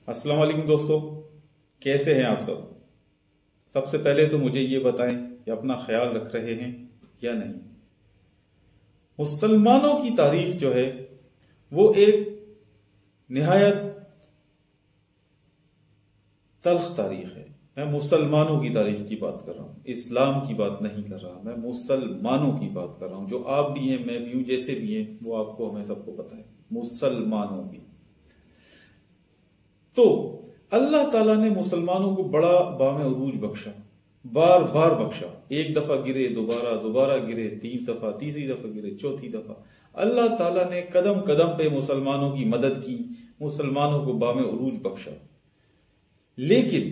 السلام علیکم دوستو، کیسے ہیں آپ سب سے پہلے تو مجھے یہ بتائیں کہ اپنا خیال رکھ رہے ہیں یا نہیں۔ مسلمانوں کی تاریخ جو ہے وہ ایک نہایت تلخ تاریخ ہے۔ میں مسلمانوں کی تاریخ کی بات کر رہا ہوں، اسلام کی بات نہیں کر رہا، میں مسلمانوں کی بات کر رہا ہوں۔ جو آپ بھی ہیں، میں بھی ہوں، جیسے بھی ہیں، وہ آپ کو ہمیں سب کو پتہ ہے، مسلمانوں کی۔ تو اللہ تعالیٰ نے مسلمانوں کو بڑا بام عروج بخشا، بار بار بخشا۔ ایک دفعہ گرے، دوبارہ گرے، تین دفعہ، تیسری دفعہ گرے، چوتھی دفعہ اللہ تعالیٰ نے قدم قدم پہ مسلمانوں کی مدد کی، مسلمانوں کو بام عروج بخشا۔ لیکن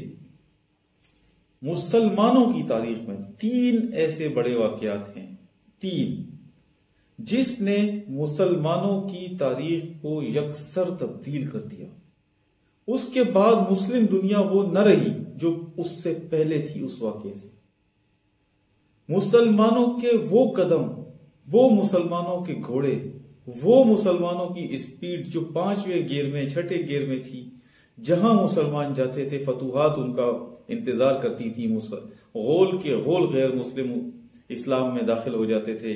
مسلمانوں کی تاریخ میں تین ایسے بڑے واقعات ہیں، جس نے مسلمانوں کی تاریخ کو یکسر تبدیل کر دیا۔ اس کے بعد مسلم دنیا وہ نہ رہی جو اس سے پہلے تھی۔ اس واقعے سے مسلمانوں کے وہ قدم، وہ مسلمانوں کے گھوڑے، وہ مسلمانوں کی اسپیڈ جو 5ویں گیئر میں، 6ٹھے گیئر میں تھی، جہاں مسلمان جاتے تھے فتوحات ان کا انتظار کرتی تھی، غول کے غول غیر مسلم اسلام میں داخل ہو جاتے تھے،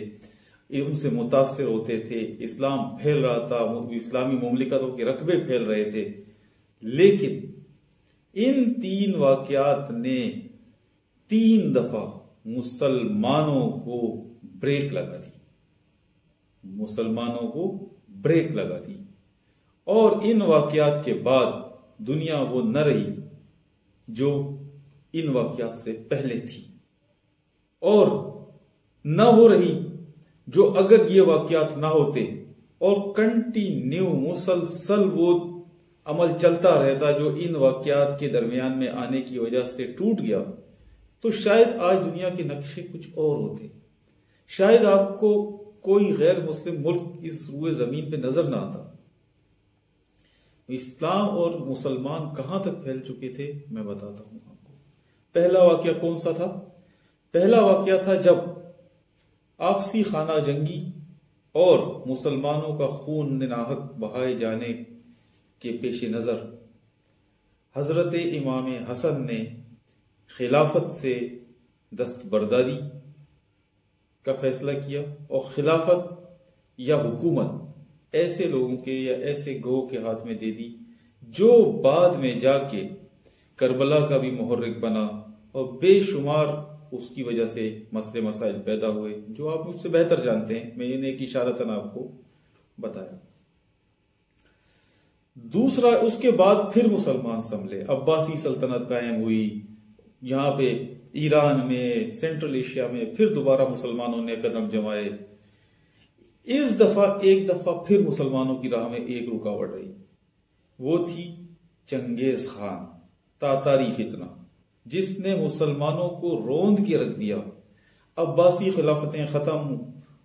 ان سے متاثر ہوتے تھے، اسلام پھیل رہا تھا، اسلامی مملکتوں کے رقبے پھیل رہے تھے۔ لیکن ان تین واقعات نے 3 دفعہ مسلمانوں کو بریک لگا دی، مسلمانوں کو بریک لگا دی، اور ان واقعات کے بعد دنیا وہ نہ رہی جو ان واقعات سے پہلے تھی، اور نہ وہ رہی جو اگر یہ واقعات نہ ہوتے اور کنٹینیو مسلسل وہ عمل چلتا رہتا جو ان واقعات کے درمیان میں آنے کی وجہ سے ٹوٹ گیا، تو شاید آج دنیا کے نقشے کچھ اور ہوتے، شاید آپ کو کوئی غیر مسلم ملک اس روئے زمین پہ نظر نہ آتا۔ اسلام اور مسلمان کہاں تک پھیل چکے تھے میں بتاتا ہوں آپ کو۔ پہلا واقعہ کون سا تھا؟ پہلا واقعہ تھا جب آپسی خانہ جنگی اور مسلمانوں کا خون ناحق بہائے جانے کے پیش نظر حضرت امام حسن نے خلافت سے دستبرداری کا فیصلہ کیا، اور خلافت یا حکومت ایسے لوگوں کے یا ایسے گروہ کے ہاتھ میں دے دی جو بعد میں جا کے کربلا کا بھی محرک بنا، اور بے شمار اس کی وجہ سے مسئلے مسائل پیدا ہوئے جو آپ مجھ سے بہتر جانتے ہیں، میں نے ایک اشارتاً آپ کو بتایا۔ دوسرا، اس کے بعد پھر مسلمان سنبھلے، عباسی سلطنت قائم ہوئی، یہاں پہ ایران میں، سینٹرل ایشیا میں پھر دوبارہ مسلمانوں نے قدم جمائے۔ اس دفعہ ایک دفعہ پھر مسلمانوں کی راہ میں ایک رکاوٹ رہی، وہ تھی چنگیز خان، تاتاری فتنہ، جس نے مسلمانوں کو روند کے رکھ دیا۔ عباسی خلافتیں ختم،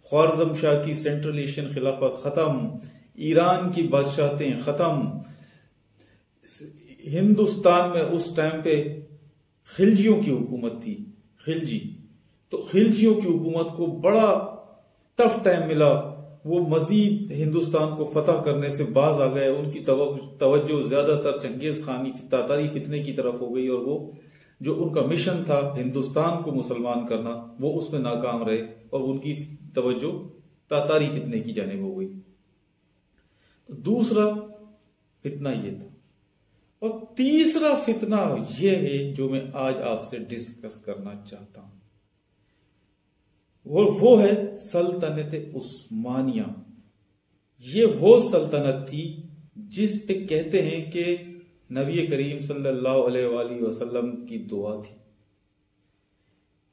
خوارزم شاہ کی سینٹرل ایشین خلافت ختم، ایران کی بادشاہتیں ختم، ہندوستان میں اس ٹائم پہ خلجیوں کی حکومت تھی، تو خلجیوں کی حکومت کو بڑا ٹف ٹائم ملا، وہ مزید ہندوستان کو فتح کرنے سے باز آ گئے، ان کی توجہ زیادہ تر چنگیز خانی تاتاری فتنے کی طرف ہو گئی، اور وہ جو ان کا مشن تھا ہندوستان کو مسلمان کرنا، وہ اس میں ناکام رہے، اور ان کی توجہ تاتاری فتنے کی جانب ہو گئی۔ دوسرا فتنہ یہ تھا، اور تیسرا فتنہ یہ ہے جو میں آج آپ سے ڈسکس کرنا چاہتا ہوں، وہ ہے سلطنت عثمانیہ۔ یہ وہ سلطنت تھی جس پہ کہتے ہیں کہ نبی کریم صلی اللہ علیہ وآلہ وسلم کی دعا تھی۔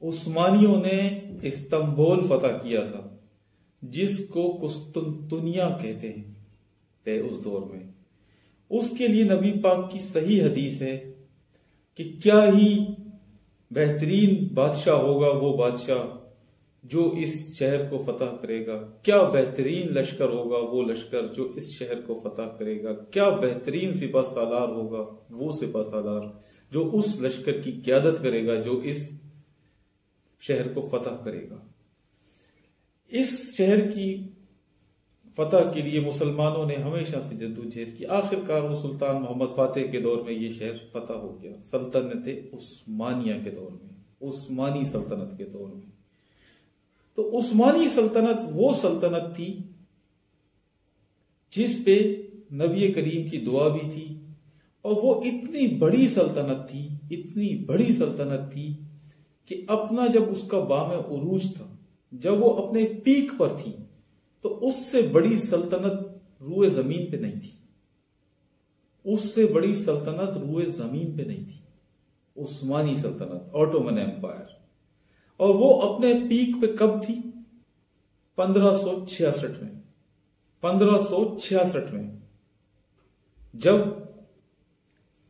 عثمانیوں نے استنبول فتح کیا تھا، جس کو قسطنطنیہ کہتے ہیں اس دور میں۔ اس کے لیے نبی پاک کی صحیح حدیث ہے کہ کیا ہی بہترین بادشاہ ہوگا وہ بادشاہ جو اس شہر کو فتح کرے گا، کیا بہترین لشکر ہوگا وہ لشکر جو اس شہر کو فتح کرے گا، کیا بہترین سپہ سالار ہوگا وہ سپہ سالار جو اس لشکر کی قیادت کرے گا جو اس شہر کو فتح کرے گا۔ اس شہر کی فتح کے لیے مسلمانوں نے ہمیشہ سے جدوجہد کی. آخر کار وہ سلطان محمد فاتح کے دور میں یہ شہر فتح ہو گیا، سلطنت عثمانیہ کے دور میں، عثمانی سلطنت کے دور میں. تو عثمانی سلطنت وہ سلطنت تھی جس پہ نبی کریم کی دعا بھی تھی، اور وہ اتنی بڑی سلطنت تھی، اتنی بڑی سلطنت تھی کہ اپنا جب اس کا بام عروج تھا، جب وہ اپنے پیک پر تھی، تو اس سے بڑی سلطنت روئے زمین پہ نہیں تھی. اس سے بڑی سلطنت روئے زمین پہ نہیں تھی. عثمانی سلطنت، آٹومن ایمپائر. اور وہ اپنے پیک پہ کب تھی؟ 1566 میں. 1566 میں جب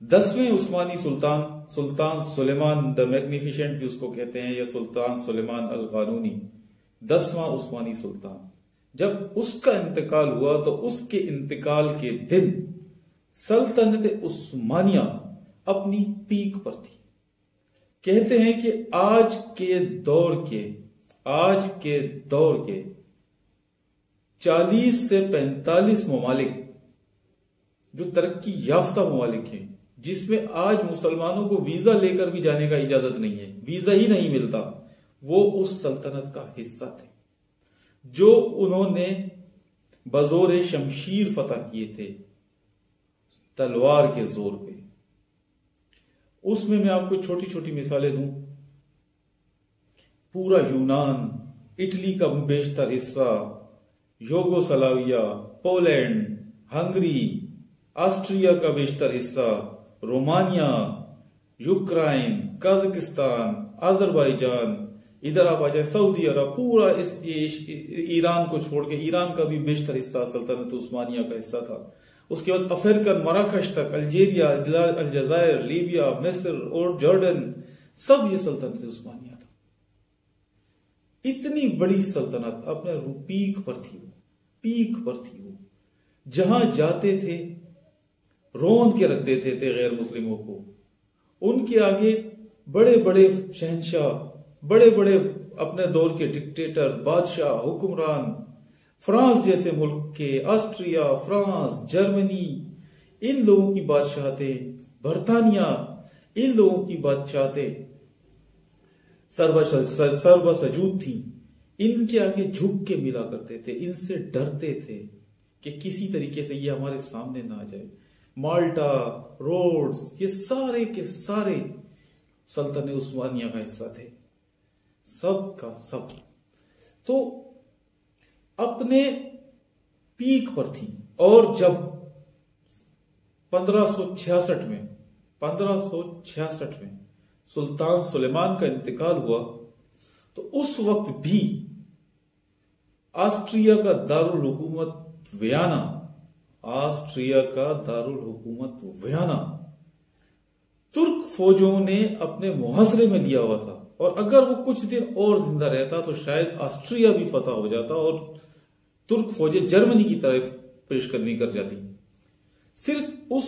10ویں عثمانی سلطان سلیمان دا میگنیفیشنٹ بھی اس کو کہتے ہیں، یا سلطان سلیمان القانونی، 10واں عثمانی سلطان، جب اس کا انتقال ہوا تو اس کے انتقال کے دن سلطنت عثمانیہ اپنی پیک پر تھی. کہتے ہیں کہ آج کے دور کے 40 سے 45 ممالک جو ترقی یافتہ ممالک ہیں، جس میں آج مسلمانوں کو ویزا لے کر بھی جانے کا اجازت نہیں ہے، ویزا ہی نہیں ملتا، وہ اس سلطنت کا حصہ تھے جو انہوں نے بزور شمشیر فتح کیے تھے، تلوار کے زور پہ. اس میں آپ کو چھوٹی چھوٹی مثالیں دوں. پورا یونان، اٹلی کا بیشتر حصہ، یوگوسلاویا، پولینڈ، ہنگری، آسٹریا کا بیشتر حصہ، رومانیہ، یوکرائن، قازقستان، آذربائیجان، ادھر آپ آ جائیں سعودی عرب، پورا ایران کو چھوڑ کے ایران کا بھی بیشتر حصہ سلطنت عثمانیہ کا حصہ تھا. اس کے بعد افریقن مراکش تک، الجیریا، الجزائر، لیبیا، مصر اور جارڈن، سب یہ سلطنت عثمانیہ تھا. اتنی بڑی سلطنت اپنے پیک پر تھی وہ جہاں جاتے تھے روند کے رکھ دیتے تھے غیر مسلموں کو. ان کے آگے بڑے بڑے شہنشاہ، بڑے بڑے اپنے دور کے ڈکٹیٹر، بادشاہ، حکمران، فرانس جیسے ملک کے، آسٹریا، فرانس، جرمنی، ان لوگوں کی بادشاہتیں، برطانیہ، ان لوگوں کی بادشاہتیں سربہ سجود تھیں. ان کے آگے جھک کے ملا کرتے تھے، ان سے ڈرتے تھے کہ کسی طریقے سے یہ ہمارے سامنے نہ آ جائے. مالٹا، روڈز، یہ سارے کے سارے سلطنت عثمانیہ کا حصہ تھے، سب کا سب. تو اپنے پیک پر تھی. اور جب 1566 میں سلطان سلیمان کا انتقال ہوا تو اس وقت بھی آسٹریا کا دارالحکومت ویانا ترک فوجوں نے اپنے محاصرے میں لیا ہوا تھا. اور اگر وہ کچھ دن اور زندہ رہتا تو شاید آسٹریا بھی فتح ہو جاتا اور ترک فوجیں جرمنی کی طرف پیش قدمی کر جاتی. صرف اس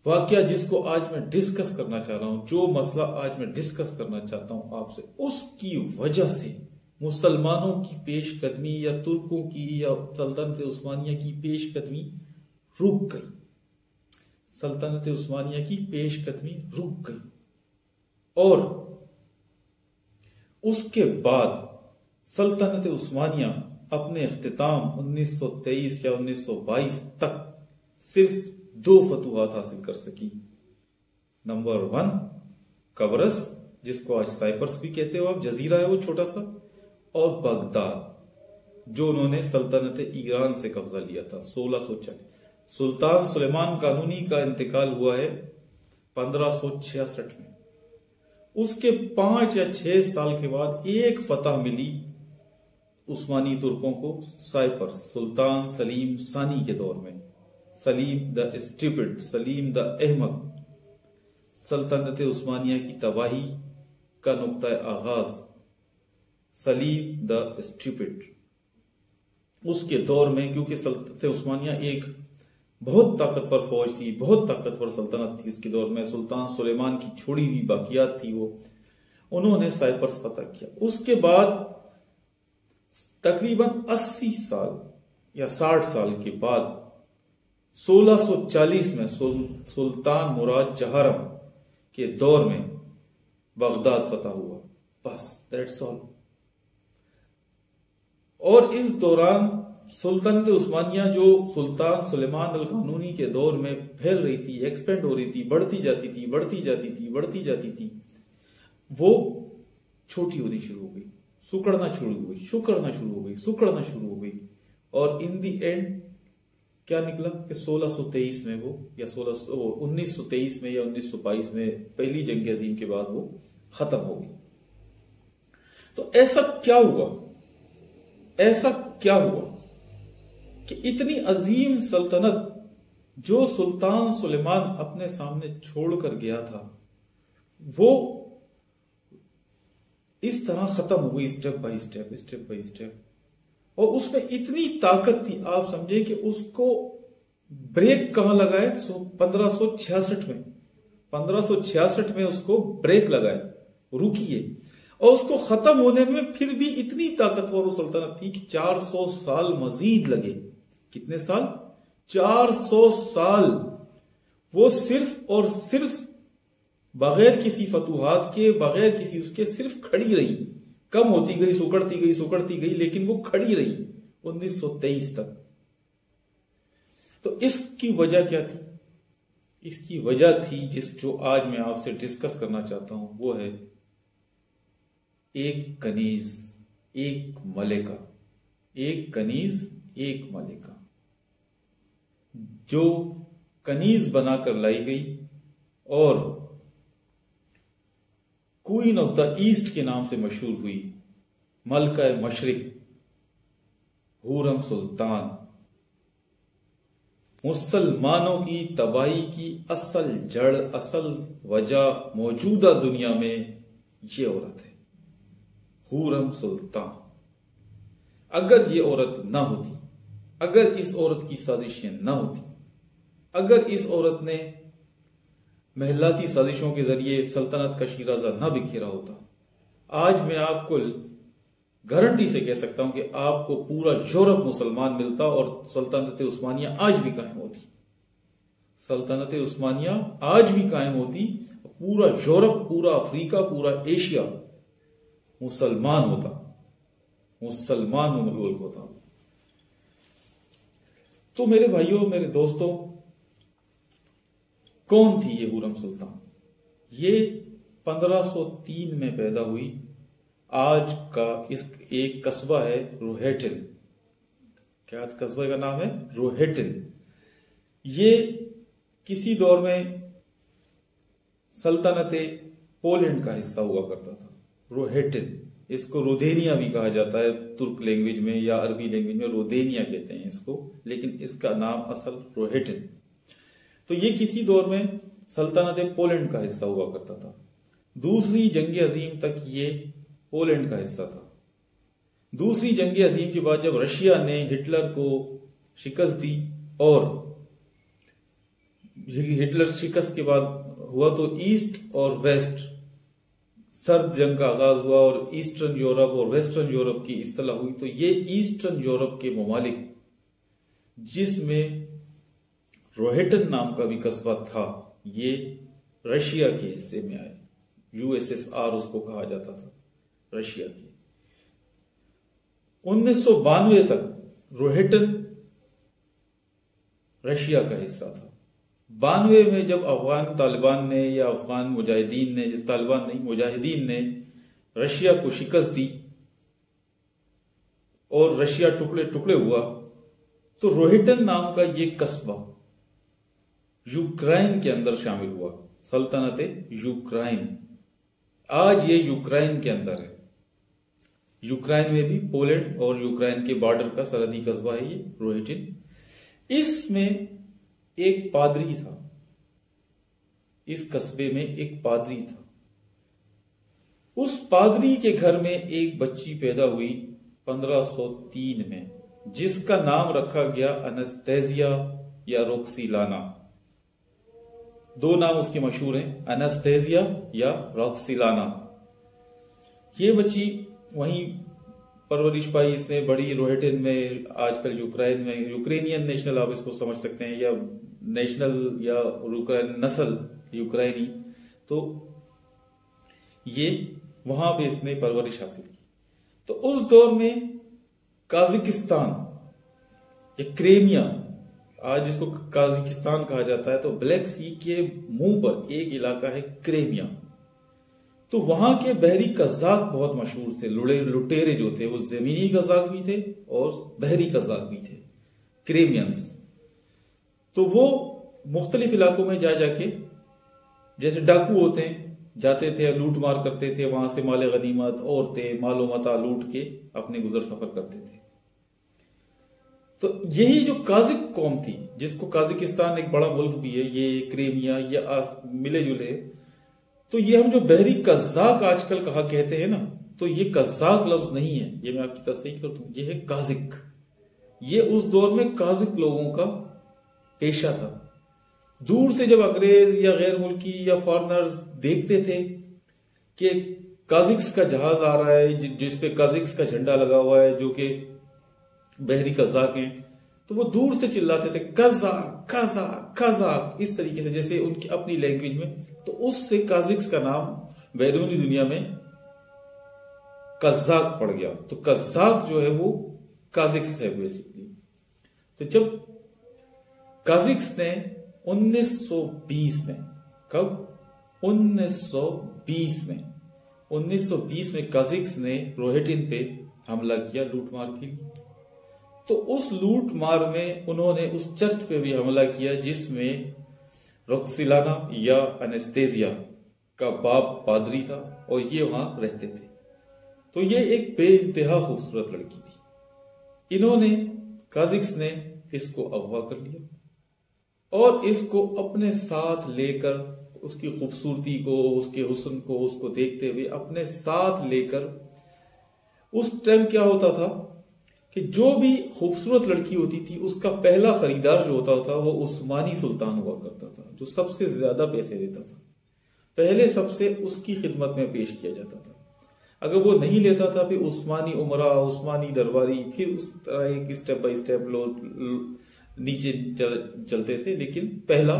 واقعہ جس کو آج میں ڈسکس کرنا چاہ رہا ہوں، جو مسئلہ آج میں ڈسکس کرنا چاہتا ہوں آپ سے، اس کی وجہ سے مسلمانوں کی پیش قدمی یا ترکوں کی یا سلطنت عثمانیہ کی پیش قدمی رک گئی. سلطنت عثمانیہ کی پیش قدمی رک گئی. اور اس کے بعد سلطنت عثمانیہ اپنے اختتام 1923 یا 1922 تک صرف 2 فتوحات حاصل کر سکی. نمبر 1 قبرص، جس کو آج سائپرس بھی کہتے ہو آپ، جزیرہ ہے وہ چھوٹا سا، اور بغداد جو انہوں نے سلطنت ایران سے قبضہ لیا تھا 1640. سلطان سلیمان قانونی کا انتقال ہوا ہے 1566 میں. اس کے 5 یا 6 سال کے بعد ایک فتح ملی عثمانی ترکوں کو، سائپرس، سلطان سلیم ثانی کے دور میں. سلیم دا اسٹیپڈ، سلیم دا احمق. سلطنت عثمانیہ کی تباہی کا نقطہ آغاز سلیم دا اسٹیپڈ. اس کے دور میں، کیونکہ سلطنت عثمانیہ ایک بہت طاقتور فوج تھی، بہت طاقتور سلطنت تھی اس کے دور میں، سلطان سلیمان کی چھوڑی ہوئی باقیات تھی وہ، انہوں نے سائپرس فتح کیا. اس کے بعد تقریباً 80 سال یا 60 سال کے بعد 1640 میں سلطان مراد جہارم کے دور میں بغداد فتح ہوا. بس دیٹس آل. اور اس دوران سلطنت عثمانیہ جو سلطان سلیمان القانونی کے دور میں پھیل رہی تھی، ایکسپینڈ ہو رہی تھی، بڑھتی جاتی تھی، وہ چھوٹی ہونی شروع ہو گئی، سکڑنا شروع ہو گئی. اور ان دی اینڈ کیا نکلا کہ 1623 میں وہ یا 1923 میں یا 1922 میں پہلی جنگ عظیم کے بعد وہ ختم ہو گئی. تو ایسا کیا ہوا کہ اتنی عظیم سلطنت جو سلطان سلیمان اپنے سامنے چھوڑ کر گیا تھا وہ اس طرح ختم ہو گئی، اسٹیپ بائی اسٹیپ. اور اس میں اتنی طاقت تھی، آپ سمجھے کہ اس کو بریک کہاں لگائے؟ 1566 میں اس کو بریک لگائے، رکیے. اور اس کو ختم ہونے میں پھر بھی اتنی طاقتور سلطنت تھی کہ 400 سال مزید لگے. کتنے سال؟ 400 سال. وہ صرف اور صرف بغیر کسی فتوحات کے، بغیر کسی اس کے صرف کھڑی رہی. کم ہوتی گئی، سکڑتی گئی، لیکن وہ کھڑی رہی 1923 تک. تو اس کی وجہ کیا تھی؟ اس کی وجہ تھی جو آج میں آپ سے ڈسکس کرنا چاہتا ہوں، وہ ہے ایک کنیز ایک ملکہ. جو کنیز بنا کر لائی گئی اور کوئین آف دا ایسٹ کے نام سے مشہور ہوئی، ملکہ مشرق حورم سلطان. مسلمانوں کی تباہی کی اصل جڑ، اصل وجہ موجودہ دنیا میں یہ عورت ہے، حورم سلطان. اگر یہ عورت نہ ہوتی، اگر اس عورت کی سازشیں نہ ہوتی، اگر اس عورت نے محلاتی سازشوں کے ذریعے سلطنت کا شیرازہ نہ بکھیرا ہوتا، آج میں آپ کو گارنٹی سے کہہ سکتا ہوں کہ آپ کو پورا یورپ مسلمان ملتا اور سلطنت عثمانیہ آج بھی قائم ہوتی. سلطنت عثمانیہ آج بھی قائم ہوتی، پورا یورپ، پورا افریقہ، پورا ایشیا مسلمان ہوتا، مسلمان ملک ہوتا. تو میرے بھائیوں، میرے دوستوں، کون تھی یہ حورم سلطان؟ یہ 1503 میں پیدا ہوئی. آج کا اس ایک قصبہ ہے روہیٹن. کیا قصبے کا نام ہے؟ روہیٹن. یہ کسی دور میں سلطنت پولینڈ کا حصہ ہوا کرتا تھا. روہیٹن، اس کو رودینیا بھی کہا جاتا ہے ترک لینگویج میں یا عربی لینگویج میں، رودینیا کہتے ہیں اس کو، لیکن اس کا نام اصل روہیٹن. تو یہ کسی دور میں سلطنت پولینڈ کا حصہ ہوا کرتا تھا. دوسری جنگ عظیم تک یہ پولینڈ کا حصہ تھا. دوسری جنگ عظیم کے بعد جب رشیا نے ہٹلر کو شکست دی، اور ہٹلر شکست کے بعد ہوا تو ایسٹ اور ویسٹ سرد جنگ کا آغاز ہوا، اور ایسٹرن یورپ اور ویسٹرن یورپ کی اصطلاح ہوئی. تو یہ ایسٹرن یورپ کے ممالک، جس میں روہیٹن نام کا بھی قصبہ تھا، یہ رشیا کے حصے میں آئے. USSR اس کو کہا جاتا تھا، رشیا کی. 1992 تک روہیٹن رشیا کا حصہ تھا. 92 میں جب افغان طالبان نے یا افغان مجاہدین نے، طالبان نہیں، مجاہدین نے رشیا کو شکست دی اور رشیا ٹکڑے ٹکڑے ہوا، تو روہیٹن نام کا یہ قصبہ یوکرائن کے اندر شامل ہوا. سلطنت یوکرائن آج یہ یوکرائن کے اندر ہے. یوکرائن میں بھی پولینڈ اور یوکرائن کے بارڈر کا سرحدی قصبہ ہے یہ روہیٹن. اس میں ایک پادری تھا، اس قصبے میں ایک پادری تھا. اس پادری کے گھر میں ایک بچی پیدا ہوئی 1503 میں، جس کا نام رکھا گیا انستیزیا یا روکسیلانا. دو نام اس کے مشہور ہیں، انستیزیا یا روکسیلانا. یہ بچی وہیں پرورش پائی اس نے بڑی روہیٹن میں، آج کل یوکرائن میں، یوکرینین نیشنل آپ اس کو سمجھ سکتے ہیں، یا نیشنل یا نسل یوکرائنی، تو یہ وہاں پہ اس نے پرورش حاصل کی۔ تو اس دور میں قازقستان یا کریمیا، آج جس کو قازقستان کہا جاتا ہے، تو بلیک سی کے منہ پر ایک علاقہ ہے کریمیا، تو وہاں کے بحری قزاق بہت مشہور تھے، لٹیرے جو تھے وہ زمینی قزاق بھی تھے اور بحری قزاق بھی تھے، کریمینز۔ تو وہ مختلف علاقوں میں جا کے، جیسے ڈاکو ہوتے ہیں، جاتے تھے، لوٹ مار کرتے تھے، وہاں سے مال غنیمت، عورتیں، مال و متاع لوٹ کے اپنے گزر سفر کرتے تھے۔ تو یہی جو قازق قوم تھی، جس کو قازقستان ایک بڑا ملک بھی ہے، یہ کریمیا، یہ ملے جلے، تو یہ ہم جو بحری قزاق آج کل کہا کہتے ہیں نا، تو یہ قزاق لفظ نہیں ہے، یہ میں آپ کی تصحیح کر دوں، یہ ہے قازق۔ یہ اس دور میں قازق لوگوں کا پیشہ تھا۔ دور سے جب انگریز یا غیر ملکی یا فارنرز دیکھتے تھے کہ قازقس کا جہاز آ رہا ہے، جس پہ قازقس کا جھنڈا لگا ہوا ہے، جو کہ بحری قزاق ہیں، تو وہ دور سے چلاتے تھے قزاق قزاق قزاق، اس طریقے سے جیسے ان کی اپنی لینگویج میں۔ تو اس سے قازقس کا نام بیرونی دنیا میں قزاق پڑ گیا۔ تو قزاق جو ہے وہ قازقس ہے بیسیکلی۔ تو جب قازقس نے 1920 میں، کب؟ 1920 میں قازقس نے روہیٹن پہ حملہ کیا، لوٹ مار کی۔ تو اس لوٹ مار میں انہوں نے اس چرچ پہ بھی حملہ کیا جس میں روکسیلانا یا انستیزیا کا باپ پادری تھا، اور یہ وہاں رہتے تھے۔ تو یہ ایک بے انتہا خوبصورت لڑکی تھی۔ انہوں نے، قازقس نے اس کو اغوا کر لیا اور اس کو اپنے ساتھ لے کر، اس کی خوبصورتی کو، اس کے حسن کو، اس کو دیکھتے ہوئے اپنے ساتھ لے کر، اس ٹائم کیا ہوتا تھا کہ جو بھی خوبصورت لڑکی ہوتی تھی اس کا پہلا خریدار جو ہوتا تھا وہ عثمانی سلطان ہوا کرتا تھا، جو سب سے زیادہ پیسے دیتا تھا۔ پہلے سب سے اس کی خدمت میں پیش کیا جاتا تھا۔ اگر وہ نہیں لیتا تھا پھر عثمانی امراء، عثمانی درباری، پھر اس طرح ایک اسٹیپ بائی اسٹیپ نیچے چلتے تھے، لیکن پہلا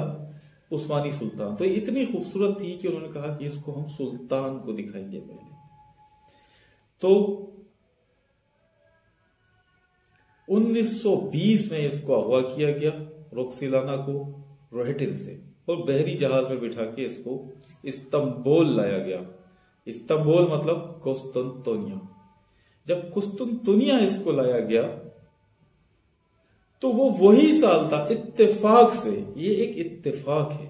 عثمانی سلطان۔ تو یہ اتنی خوبصورت تھی کہ انہوں نے کہا کہ اس کو ہم سلطان کو دکھائیں گے پہلے۔ تو 1920 میں اس کو اغوا کیا گیا، روکسیلانا کو، روہیٹن سے، اور بحری جہاز میں بٹھا کے اس کو استنبول لایا گیا۔ استنبول مطلب قسطنطنیہ۔ جب قسطنطنیہ اس کو لایا گیا تو وہ وہی سال تھا، اتفاق سے، یہ ایک اتفاق ہے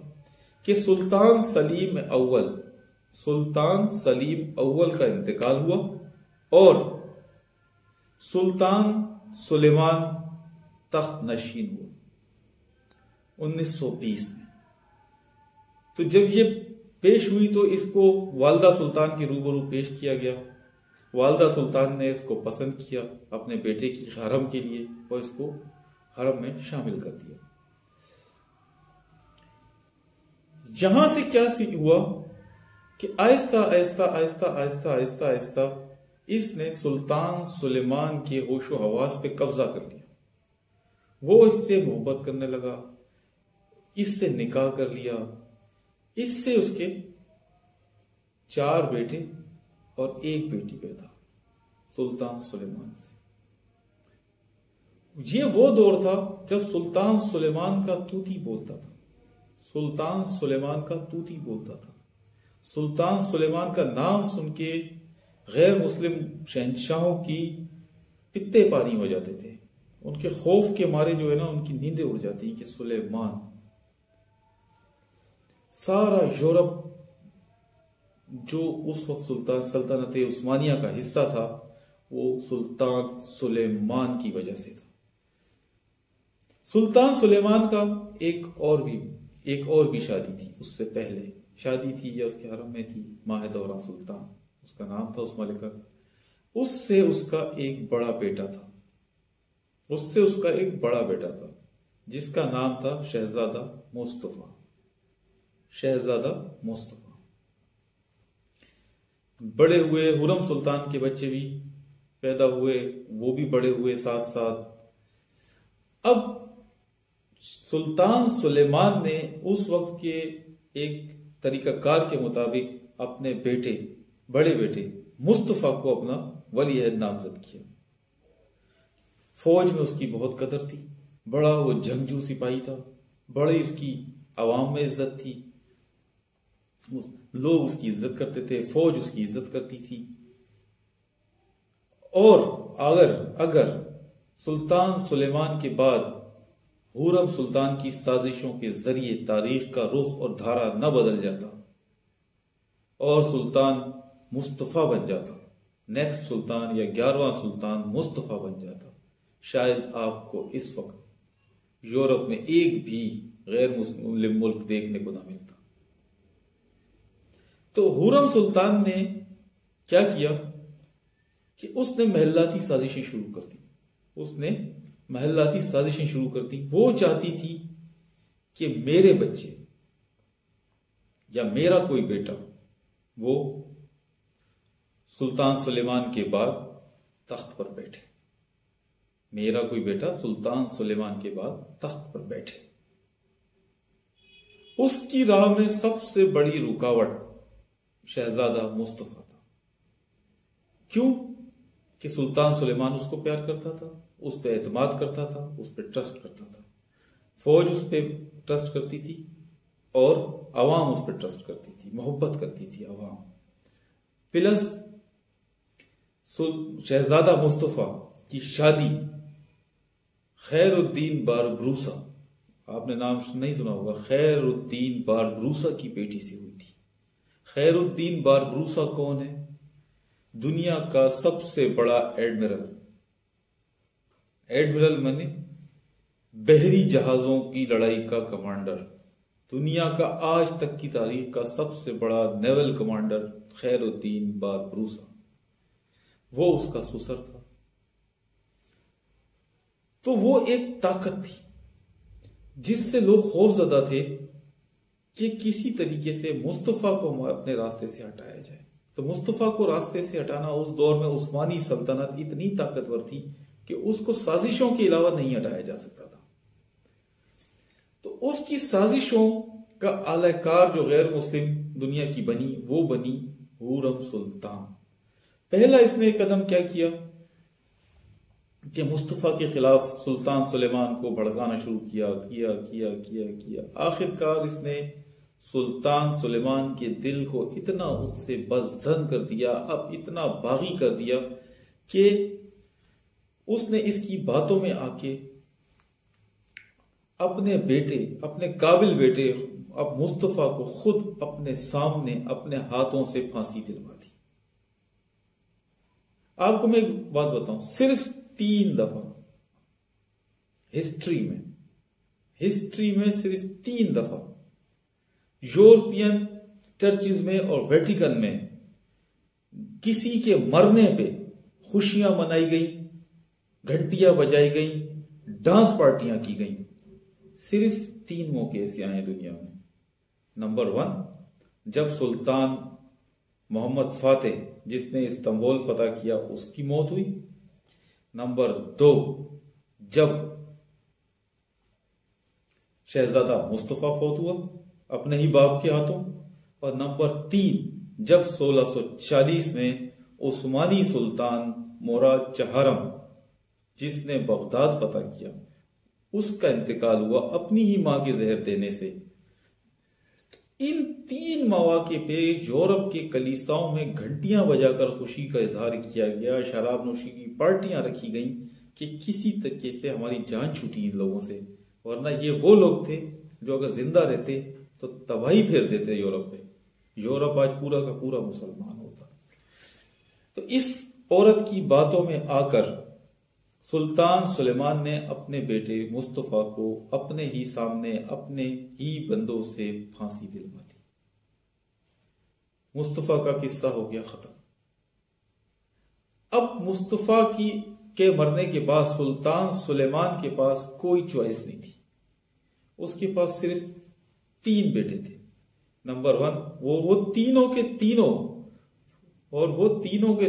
کہ سلطان سلیم اول کا انتقال ہوا اور سلطان سلیمان تخت نشین ہوا 1920 میں۔ تو جب یہ پیش ہوئی تو اس کو والدہ سلطان کے روبرو پیش کیا گیا۔ والدہ سلطان نے اس کو پسند کیا اپنے بیٹے کی حرم کے لیے اور اس کو حرم میں شامل کر دیا۔ یہاں سے کیا ہوا کہ آہستہ آہستہ آہستہ آہستہ آہستہ آہستہ اس نے سلطان سلیمان کے ہوش و حواس پہ قبضہ کر لیا۔ وہ اس سے محبت کرنے لگا، اس سے نکاح کر لیا، اس سے اس کے 4 بیٹے اور 1 بیٹی پیدا سلطان سلیمان سے۔ یہ وہ دور تھا جب سلطان سلیمان کا طوطی بولتا تھا، سلطان سلیمان کا طوطی بولتا تھا۔ سلطان سلیمان کا نام سن کے غیر مسلم شہنشاہوں کی پتے پانی ہو جاتے تھے، ان کے خوف کے مارے جو ہے نا ان کی نیندیں اڑ جاتی ہیں کہ سلیمان۔ سارا یورپ جو اس وقت سلطنت عثمانیہ کا حصہ تھا وہ سلطان سلیمان کی وجہ سے تھا۔ سلطان سلیمان کا ایک اور بھی شادی تھی، اس سے پہلے شادی تھی یا اس کے حرم میں تھی، ماہدورہ سلطان اس کا نام تھا، اس ملکہ۔ اس سے اس کا ایک بڑا بیٹا تھا جس کا نام تھا شہزادہ مصطفیٰ۔ بڑے ہوئے، ہرم سلطان کے بچے بھی پیدا ہوئے، وہ بھی بڑے ہوئے ساتھ ساتھ۔ اب سلطان سلیمان نے اس وقت کے ایک طریقہ کار کے مطابق اپنے بیٹے، بڑے بیٹے مصطفیٰ کو اپنا ولی عہد نامزد کیا۔ فوج میں اس کی بہت قدر تھی، بڑا وہ جنگجو سپاہی تھا، بڑی اس کی عوام میں عزت تھی، لوگ اس کی عزت کرتے تھے، فوج اس کی عزت کرتی تھی۔ اور اگر سلطان سلیمان کے بعد ہورم سلطان کی سازشوں کے ذریعے تاریخ کا رخ اور دھارا نہ بدل جاتا اور سلطان مصطفیٰ بن جاتا، نیکسٹ سلطان یا 11واں سلطان مصطفیٰ بن جاتا، شاید آپ کو اس وقت یورپ میں ایک بھی غیر مسلم ملک دیکھنے کو نہ ملتا۔ تو ہورم سلطان نے کیا کیا کہ اس نے محلاتی سازشیں شروع کر دی۔ وہ چاہتی تھی کہ میرے بچے یا میرا کوئی بیٹا وہ سلطان سلیمان کے بعد تخت پر بیٹھے، میرا کوئی بیٹا سلطان سلیمان کے بعد تخت پر بیٹھے۔ اس کی راہ میں سب سے بڑی رکاوٹ شہزادہ مصطفیٰ تھا۔ کیوں؟ کہ سلطان سلیمان اس کو پیار کرتا تھا، اس پہ اعتماد کرتا تھا، اس پہ ٹرسٹ کرتا تھا، فوج اس پہ ٹرسٹ کرتی تھی اور عوام اس پہ ٹرسٹ کرتی تھی، محبت کرتی تھی عوام۔ پلس شہزادہ مصطفیٰ کی شادی خیر الدین باربروسا، آپ نے نام نہیں سنا ہوگا، خیر الدین باربروسا کی بیٹی سے ہوئی تھی۔ خیر الدین باربروسا کون ہے؟ دنیا کا سب سے بڑا ایڈمرل مانے بحری جہازوں کی لڑائی کا کمانڈر، دنیا کا آج تک کی تاریخ کا سب سے بڑا نیول کمانڈر خیر الدین باربروسا، وہ اس کا سسر تھا۔ تو وہ ایک طاقت تھی جس سے لوگ خوف زدہ تھے کہ کسی طریقے سے مصطفیٰ کو اپنے راستے سے ہٹایا جائے۔ تو مصطفیٰ کو راستے سے ہٹانا اس دور میں عثمانی سلطنت اتنی طاقتور تھی کہ اس کو سازشوں کے علاوہ نہیں ہٹایا جا سکتا تھا۔ تو اس کی سازشوں کا اعلی کار جو غیر مسلم دنیا کی بنی، وہ بنی ہورم سلطان۔ پہلا اس نے قدم کیا کیا کہ مصطفیٰ کے خلاف سلطان سلیمان کو بھڑکانا شروع کیا۔ آخر کار اس نے سلطان سلیمان کے دل کو اتنا اس سے بدظن کر دیا، اب اتنا باغی کر دیا کہ اس نے اس کی باتوں میں آ کے اپنے بیٹے، اپنے قابل بیٹے اب مصطفیٰ کو خود اپنے سامنے اپنے ہاتھوں سے پھانسی دلوا دی۔ آپ کو میں ایک بات بتاؤں، صرف 3 دفعہ ہسٹری میں صرف 3 دفعہ یورپین چرچز میں اور ویٹیکن میں کسی کے مرنے پہ خوشیاں منائی گئیں، گھنٹیاں بجائی گئیں، ڈانس پارٹیاں کی گئیں۔ صرف 3 موقع ایسے آئے دنیا میں۔ نمبر 1، جب سلطان محمد فاتح جس نے استنبول فتح کیا اس کی موت ہوئی۔ نمبر 2، جب شہزادہ مصطفیٰ فوت ہوا اپنے ہی باپ کے ہاتھوں۔ اور نمبر 3، جب 1640 میں عثمانی سلطان مراد چہارم جس نے بغداد فتح کیا اس کا انتقال ہوا اپنی ہی ماں کے زہر دینے سے۔ ان 3 مواقع پہ یورپ کے کلیساؤں میں گھنٹیاں بجا کر خوشی کا اظہار کیا گیا، شراب نوشی کی پارٹیاں رکھی گئیں کہ کسی طریقے سے ہماری جان چھوٹی ان لوگوں سے، ورنہ یہ وہ لوگ تھے جو اگر زندہ رہتے تو تباہی پھیر دیتے یورپ پہ۔ یورپ آج پورا کا پورا مسلمان ہوتا۔ تو اس عورت کی باتوں میں آ کر سلطان سلیمان نے اپنے بیٹے مصطفیٰ کو اپنے ہی سامنے اپنے ہی بندوں سے پھانسی دلوا دی۔ مصطفیٰ کا قصہ ہو گیا ختم۔ اب مصطفیٰ کے مرنے کے بعد سلطان سلیمان کے پاس کوئی چوائس نہیں تھی، اس کے پاس صرف 3 بیٹے تھے۔ نمبر 1، وہ تینوں کے تینوں اور وہ تینوں کے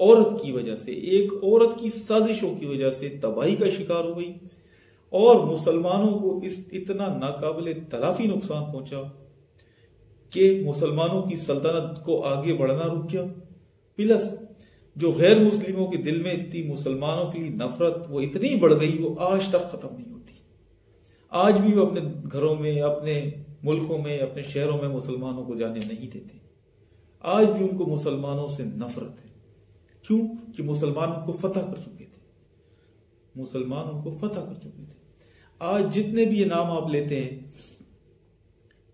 عورت کی وجہ سے، ایک عورت کی سازشوں کی وجہ سے تباہی کا شکار ہو گئی اور مسلمانوں کو اس اتنا ناقابل تلافی نقصان پہنچا کہ مسلمانوں کی سلطنت کو آگے بڑھنا رک گیا۔ پلس جو غیر مسلموں کے دل میں اتنی مسلمانوں کے لیے نفرت وہ اتنی بڑھ گئی، وہ آج تک ختم نہیں ہوتی۔ آج بھی وہ اپنے گھروں میں، اپنے ملکوں میں، اپنے شہروں میں مسلمانوں کو جانے نہیں دیتے۔ آج بھی ان کو مسلمانوں سے نفرت ہے۔ کیوں؟ کہ مسلمانوں کو فتح کر چکے تھے، مسلمانوں کو فتح کر چکے تھے۔ آج جتنے بھی یہ نام آپ لیتے ہیں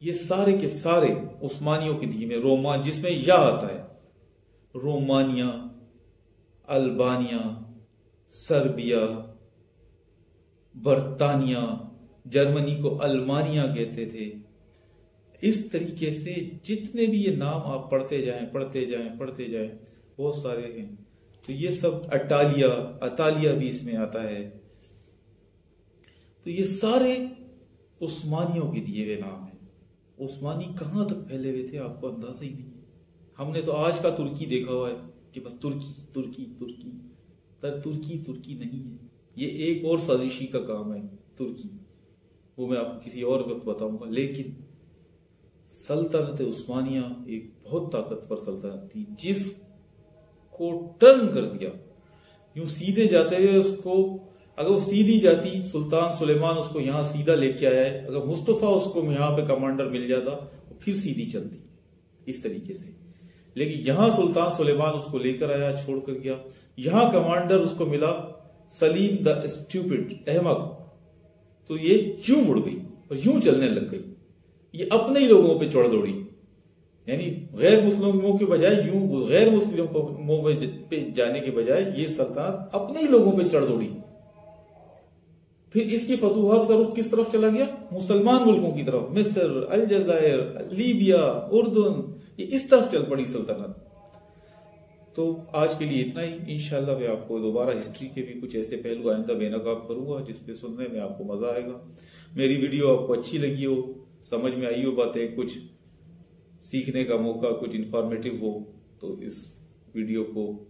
یہ سارے کے سارے عثمانیوں کے دیے میں روما، جس میں یا آتا ہے رومانیہ، البانیہ، سربیا، برطانیہ، جرمنی کو المانیہ کہتے تھے۔ اس طریقے سے جتنے بھی یہ نام آپ پڑھتے جائیں بہت سارے ہیں۔ تو یہ سب اٹالیہ بھی اس میں آتا ہے۔ تو یہ سارے عثمانیوں کے دیے ہوئے نام ہیں۔ عثمانی کہاں تک پھیلے ہوئے تھے آپ کو اندازہ ہی نہیں ہے۔ ہم نے تو آج کا ترکی دیکھا ہوا ہے کہ بس ترکی نہیں ہے، یہ ایک اور سازشی کا کام ہے ترکی، وہ میں آپ کو کسی اور وقت بتاؤں گا۔ لیکن سلطنت عثمانیہ ایک بہت طاقتور سلطنت تھی جس کو ٹرن کر دیا، یوں سیدھے جاتے ہوئے اس کو، اگر وہ سیدھی جاتی سلطان سلیمان اس کو یہاں سیدھا لے کے آیا ہے، اگر مصطفیٰ اس کو یہاں پہ کمانڈر مل جاتا پھر سیدھی چلتی اس طریقے سے۔ لیکن یہاں سلطان سلیمان اس کو لے کر آیا، چھوڑ کر گیا، یہاں کمانڈر اس کو ملا سلیم دا اسٹوپڈ، احمق، تو یہ یوں مڑ گئی اور یوں چلنے لگ گئی، یہ اپنے ہی لوگوں پہ چڑھ دوڑی، یعنی غیر مسلموں کے بجائے یوں غیر مسلموں پہ جانے کے بجائے یہ سلطنت اپنے ہی لوگوں پہ چڑھ دوڑی۔ پھر اس کی فتوحات کا رخ کس طرف چلا گیا؟ مسلمان ملکوں کی طرف، مصر، الجزائر، لیبیا، اردن، یہ اس طرف چل پڑی سلطنت۔ تو آج کے لیے اتنا ہی، انشاءاللہ میں آپ کو دوبارہ ہسٹری کے بھی کچھ ایسے پہلو آئندہ بے نقاب کروں گا جس پہ سننے میں آپ کو مزہ آئے گا۔ میری ویڈیو آپ کو اچھی لگی ہو، سمجھ میں آئی ہو باتیں، کچھ سیکھنے کا موقع، کچھ انفارمیٹو ہو، تو اس ویڈیو کو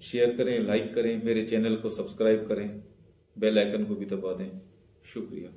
شیئر کریں، لائک کریں، میرے چینل کو سبسکرائب کریں، بیل آئیکن کو بھی دبا دیں۔ شکریہ۔